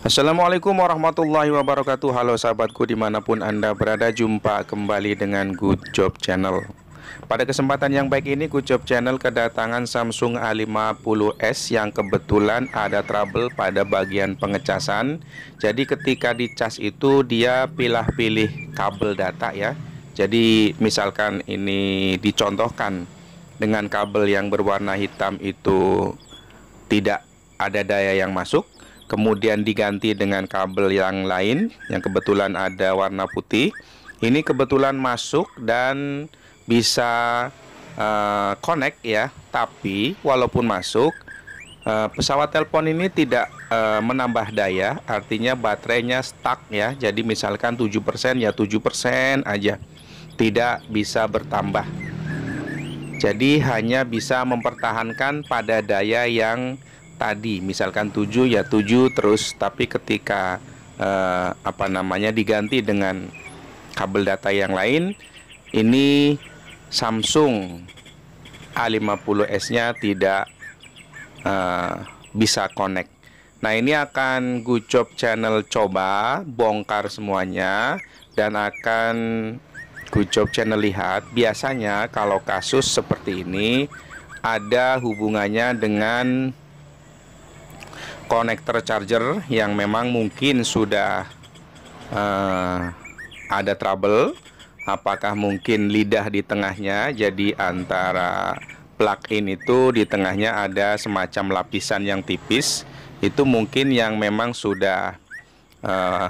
Assalamualaikum warahmatullahi wabarakatuh. Halo sahabatku dimanapun Anda berada, jumpa kembali dengan Good Job Channel. Pada kesempatan yang baik ini, Good Job Channel kedatangan Samsung A50s yang kebetulan ada trouble pada bagian pengecasan. Jadi ketika dicas itu dia pilih kabel data ya. Jadi misalkan ini dicontohkan dengan kabel yang berwarna hitam itu tidak ada daya yang masuk, kemudian diganti dengan kabel yang lain yang kebetulan ada warna putih. Ini kebetulan masuk dan bisa connect ya. Tapi walaupun masuk, pesawat telepon ini tidak menambah daya, artinya baterainya stuck ya. Jadi misalkan 7% ya 7% aja, tidak bisa bertambah. Jadi hanya bisa mempertahankan pada daya yang tadi, misalkan 7 ya 7 terus. Tapi ketika diganti dengan kabel data yang lain, ini Samsung A50s nya tidak bisa connect. Nah, ini akan Good Job Channel coba bongkar semuanya dan akan Good Job Channel lihat. Biasanya kalau kasus seperti ini ada hubungannya dengan konektor charger yang memang mungkin sudah ada trouble. Apakah mungkin lidah di tengahnya, jadi antara plug-in itu di tengahnya ada semacam lapisan yang tipis, itu mungkin yang memang sudah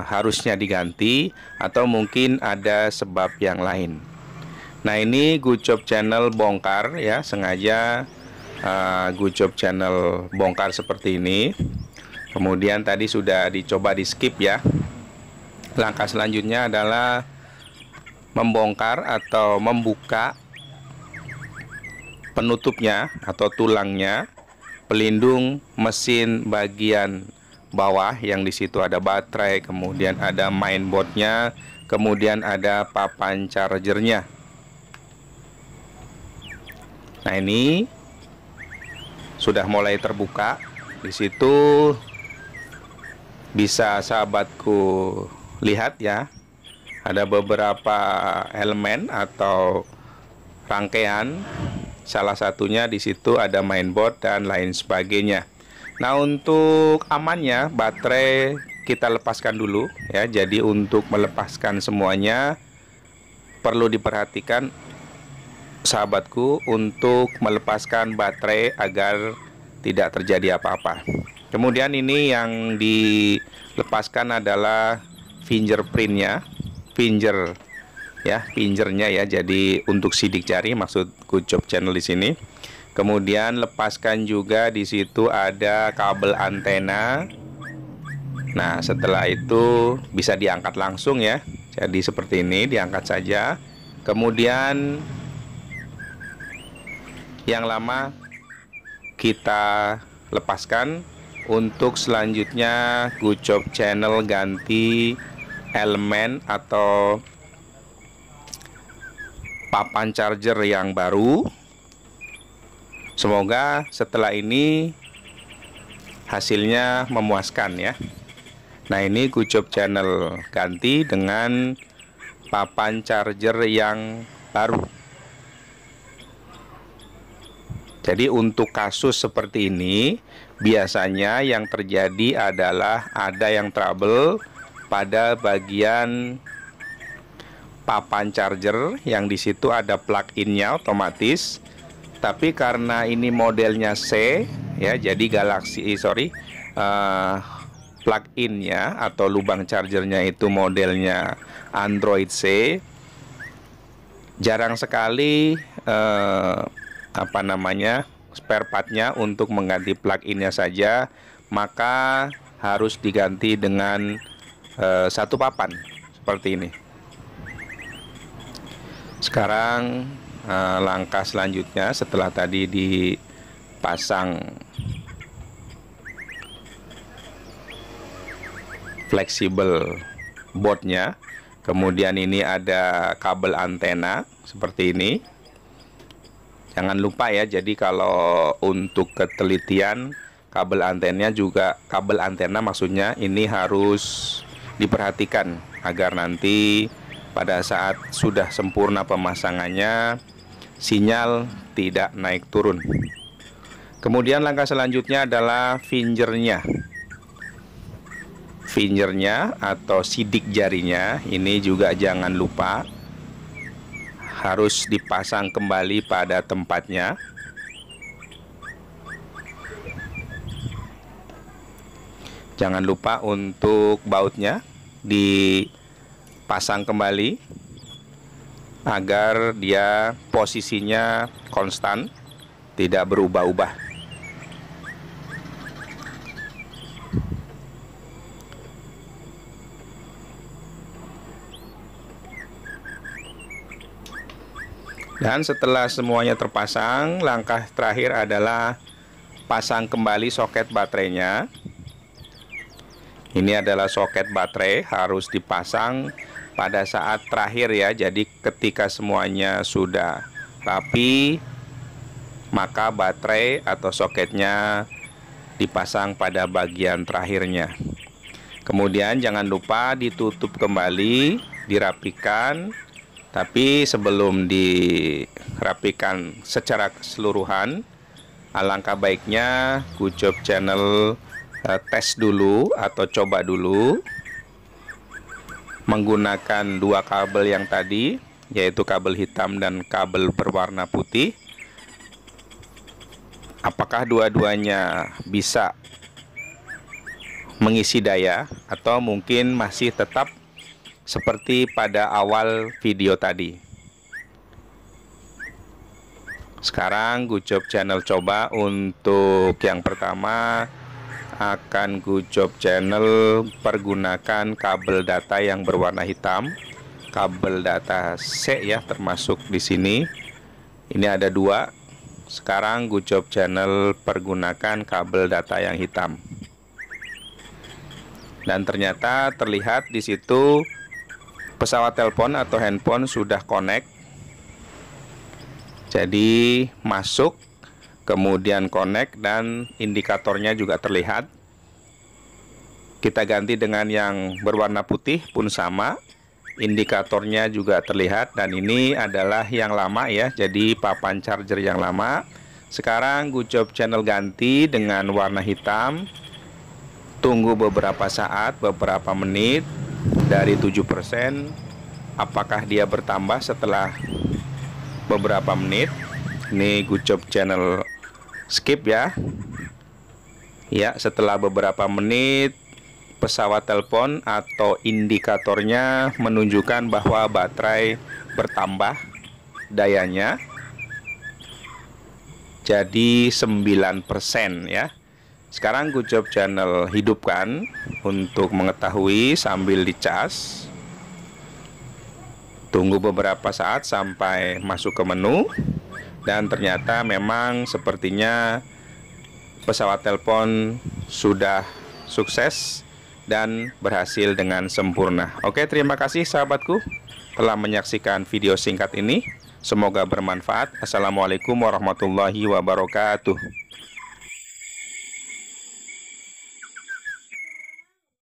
harusnya diganti, atau mungkin ada sebab yang lain. Nah, ini Good Job Channel bongkar ya, sengaja Good Job Channel bongkar seperti ini. Kemudian tadi sudah dicoba di skip ya. Langkah selanjutnya adalah membongkar atau membuka penutupnya atau tulangnya, pelindung mesin bagian bawah yang di situ ada baterai, kemudian ada mainboardnya, kemudian ada papan chargernya. Nah, ini sudah mulai terbuka. Di situ bisa sahabatku lihat ya, ada beberapa elemen atau rangkaian. Salah satunya di situ ada mainboard dan lain sebagainya. Nah, untuk amannya baterai kita lepaskan dulu ya. Jadi untuk melepaskan semuanya perlu diperhatikan sahabatku, untuk melepaskan baterai agar tidak terjadi apa-apa. Kemudian ini yang dilepaskan adalah fingerprintnya, fingernya ya. Jadi untuk sidik jari maksud Good Job Channel di sini. Kemudian lepaskan juga di situ ada kabel antena. Nah, setelah itu bisa diangkat langsung ya. Jadi seperti ini, diangkat saja. Kemudian yang lama kita lepaskan. Untuk selanjutnya Good Job Channel ganti elemen atau papan charger yang baru. Semoga setelah ini hasilnya memuaskan ya. Nah, ini Good Job Channel ganti dengan papan charger yang baru. Jadi untuk kasus seperti ini biasanya yang terjadi adalah ada yang trouble pada bagian papan charger yang di situ ada plug-innya otomatis. Tapi karena ini modelnya C ya, jadi plug-innya atau lubang chargernya itu modelnya Android C. Jarang sekali spare partnya untuk mengganti plug-innya saja, maka harus diganti dengan satu papan seperti ini. Sekarang langkah selanjutnya setelah tadi dipasang fleksibel boardnya, kemudian ini ada kabel antena seperti ini. Jangan lupa ya, jadi kalau untuk ketelitian, kabel antena maksudnya ini harus diperhatikan agar nanti pada saat sudah sempurna pemasangannya sinyal tidak naik turun. Kemudian langkah selanjutnya adalah fingernya atau sidik jarinya. Ini juga jangan lupa harus dipasang kembali pada tempatnya. Jangan lupa untuk bautnya dipasang kembali agar dia posisinya konstan, tidak berubah-ubah. Dan setelah semuanya terpasang, langkah terakhir adalah pasang kembali soket baterainya. Ini adalah soket baterai, harus dipasang pada saat terakhir ya. Jadi ketika semuanya sudah rapi, maka baterai atau soketnya dipasang pada bagian terakhirnya. Kemudian jangan lupa ditutup kembali, dirapikan. Tapi sebelum dirapikan secara keseluruhan, alangkah baiknya Good Job Channel tes dulu atau coba dulu menggunakan dua kabel yang tadi, yaitu kabel hitam dan kabel berwarna putih. Apakah dua-duanya bisa mengisi daya atau mungkin masih tetap seperti pada awal video tadi. Sekarang Good Job Channel coba untuk yang pertama, akan Good Job Channel pergunakan kabel data yang berwarna hitam, kabel data C ya, termasuk di sini. Ini ada dua. Sekarang Good Job Channel pergunakan kabel data yang hitam. Dan ternyata terlihat di situ pesawat telepon atau handphone sudah connect. Jadi masuk, kemudian connect, dan indikatornya juga terlihat. Kita ganti dengan yang berwarna putih pun sama, indikatornya juga terlihat. Dan ini adalah yang lama ya, jadi papan charger yang lama. Sekarang Good Job Channel ganti dengan warna hitam. Tunggu beberapa saat, beberapa menit. Dari 7%, apakah dia bertambah setelah beberapa menit? Ini Good Job Channel skip ya. Ya, setelah beberapa menit pesawat telepon atau indikatornya menunjukkan bahwa baterai bertambah dayanya jadi 9% ya. Sekarang Good Job Channel hidupkan untuk mengetahui sambil dicas. Tunggu beberapa saat sampai masuk ke menu. Dan ternyata memang sepertinya pesawat telepon sudah sukses dan berhasil dengan sempurna. Oke, terima kasih sahabatku telah menyaksikan video singkat ini. Semoga bermanfaat. Assalamualaikum warahmatullahi wabarakatuh.